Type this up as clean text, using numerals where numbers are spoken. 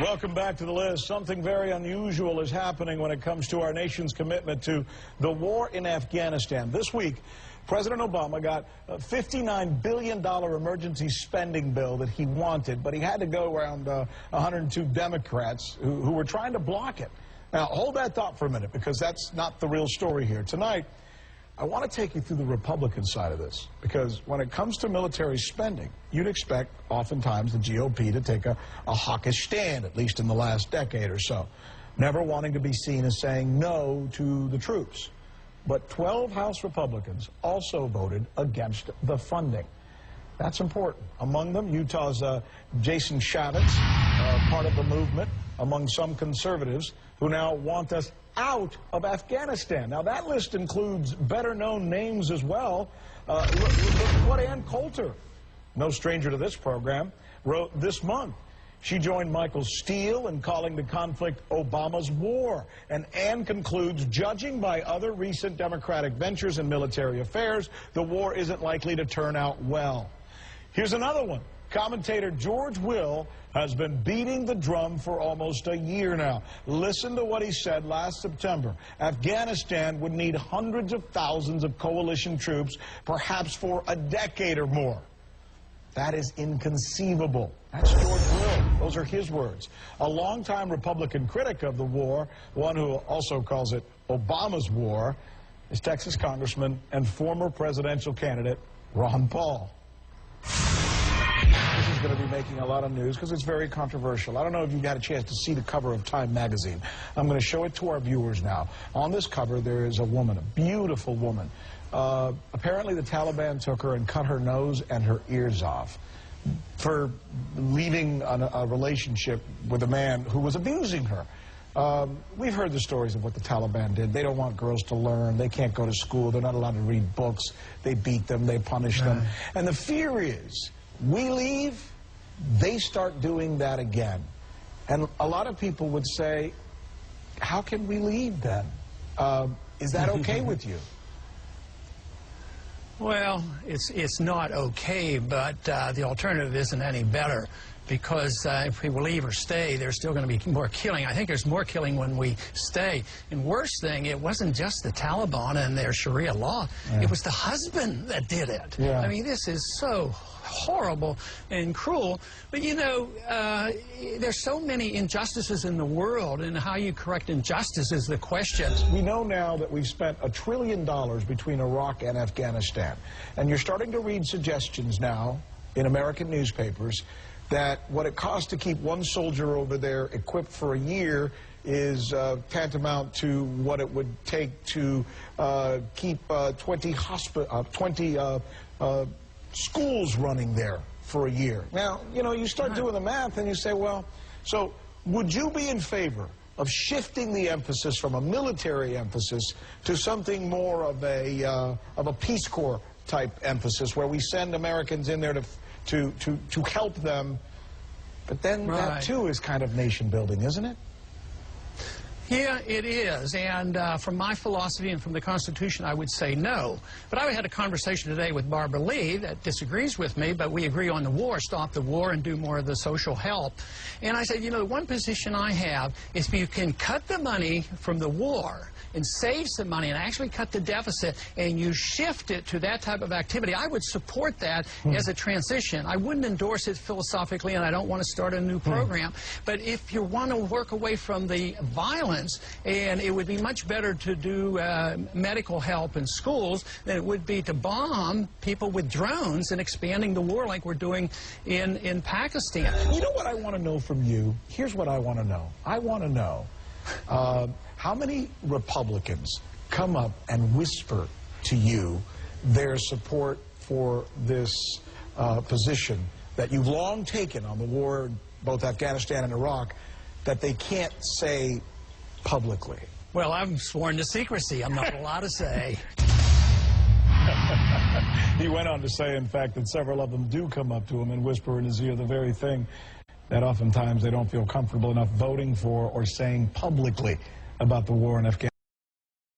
Welcome back to the list. Something very unusual is happening when it comes to our nation's commitment to the war in Afghanistan. This week, President Obama got a $59 billion emergency spending bill that he wanted, but he had to go around 102 Democrats who were trying to block it. Now, hold that thought for a minute, because that's not the real story here. Tonight, I want to take you through the Republican side of this, because when it comes to military spending, you'd expect oftentimes the GOP to take a hawkish stand, at least in the last decade or so, never wanting to be seen as saying no to the troops. But 12 House Republicans also voted against the funding. That's important. Among them, Utah's Jason Chaffetz, part of the movement, among some conservatives who now want us out of Afghanistan. Now, that list includes better-known names as well. Look what Ann Coulter, no stranger to this program, wrote this month. She joined Michael Steele in calling the conflict Obama's war. And Ann concludes, judging by other recent Democratic ventures in military affairs, the war isn't likely to turn out well. Here's another one. Commentator George Will has been beating the drum for almost a year now. Listen to what he said last September. Afghanistan would need hundreds of thousands of coalition troops, perhaps for a decade or more. That is inconceivable. That's George Will. Those are his words. A longtime Republican critic of the war, one who also calls it Obama's war, is Texas Congressman and former presidential candidate Ron Paul. This is going to be making a lot of news because it's very controversial. I don't know if you got a chance to see the cover of Time magazine. I'm going to show it to our viewers now. On this cover, there is a woman, a beautiful woman. Apparently, the Taliban took her and cut her nose and her ears off for leaving a relationship with a man who was abusing her. We've heard the stories of what the Taliban did. They don't want girls to learn. They can't go to school. They're not allowed to read books. They beat them. They punish them. And the fear is, we leave, they start doing that again. And a lot of people would say, how can we leave then? Is that okay with you? Well, it's not okay, but the alternative isn't any better, because if we leave or stay, there's still going to be more killing. I think there's more killing when we stay. And worst thing, it wasn't just the Taliban and their Sharia law. It was the husband that did it. I mean, this is so horrible and cruel. But, you know, there's so many injustices in the world, and how you correct injustice is the question. We know now that we've spent $1 trillion between Iraq and Afghanistan. And you're starting to read suggestions now in American newspapers that what it costs to keep one soldier over there equipped for a year is tantamount to what it would take to keep 20 schools running there for a year. Now, you know, you start doing the math and you say, well, so would you be in favor of shifting the emphasis from a military emphasis to something more of a Peace Corps type emphasis, where we send Americans in there to help them? But then that too is kind of nation building, isn't it? Yeah, it is. And from my philosophy and from the Constitution, I would say no. But I had a conversation today with Barbara Lee that disagrees with me, but we agree on the war, stop the war and do more of the social help. And I said, you know, the one position I have is if you can cut the money from the war and save some money and actually cut the deficit, and you shift it to that type of activity, I would support that as a transition. I wouldn't endorse it philosophically, and I don't want to start a new program. But if you want to work away from the violence, and it would be much better to do medical help in schools than it would be to bomb people with drones and expanding the war like we're doing in Pakistan. You know what I want to know from you? Here's what I want to know. I want to know how many Republicans come up and whisper to you their support for this position that you've long taken on the war in both Afghanistan and Iraq, that they can't say publicly? Well, I'm sworn to secrecy. I'm not allowed to say. He went on to say, in fact, that several of them do come up to him and whisper in his ear the very thing that oftentimes they don't feel comfortable enough voting for or saying publicly about the war in Afghanistan.